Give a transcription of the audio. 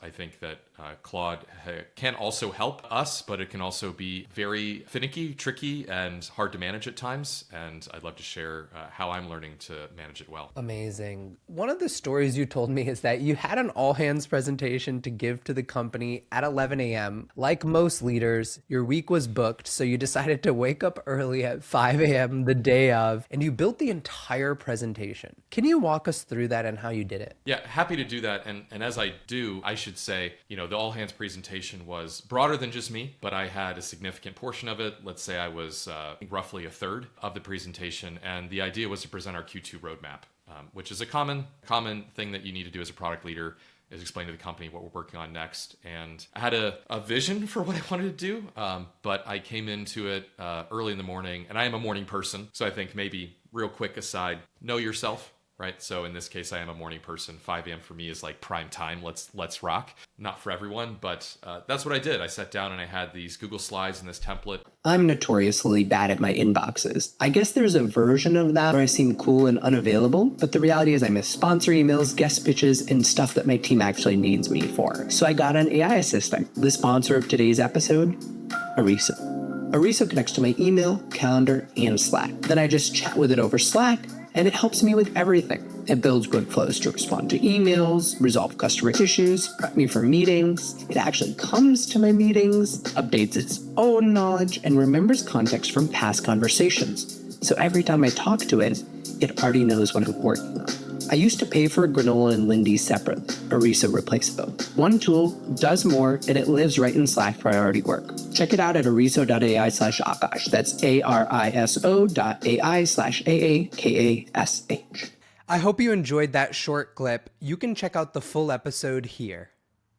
I think that Claude can also help us, but it can also be very finicky, tricky, and hard to manage at times. And I'd love to share how I'm learning to manage it well. Amazing. One of the stories you told me is that you had an all hands presentation to give to the company at 11 a.m. Like most leaders, your week was booked, so you decided to wake up early at 5 a.m. the day of, and you built the entire presentation. Can you walk us through that and how you did it? Yeah, happy to do that. And as I do, I should say, the all hands presentation was broader than just me, but I had a significant portion of it. Let's say I was roughly a third of the presentation. And the idea was to present our Q2 roadmap, which is a common thing that you need to do as a product leader, is explain to the company what we're working on next. And I had a vision for what I wanted to do, but I came into it early in the morning, and I am a morning person. So I think maybe real quick aside, know yourself. Right. So in this case, I am a morning person. 5 a.m. for me is like prime time. Let's rock. Not for everyone, but that's what I did. I sat down and I had these Google Slides and this template. I'm notoriously bad at my inboxes. I guess there's a version of that where I seem cool and unavailable, but the reality is I miss sponsor emails, guest pitches, and stuff that my team actually needs me for. So I got an AI assistant. The sponsor of today's episode, Ariso. Ariso connects to my email, calendar, and Slack. Then I just chat with it over Slack, and it helps me with everything. It builds workflows to respond to emails, resolve customer issues, prep me for meetings. It actually comes to my meetings, updates its own knowledge, and remembers context from past conversations. So every time I talk to it, it already knows what I'm working on. I used to pay for Granola and Lindy separately. Ariso replaced both. One tool does more, and it lives right in Slack priority work. Check it out at ariso.ai/Aakash. That's ariso.ai/AAKASH. I hope you enjoyed that short clip. You can check out the full episode here.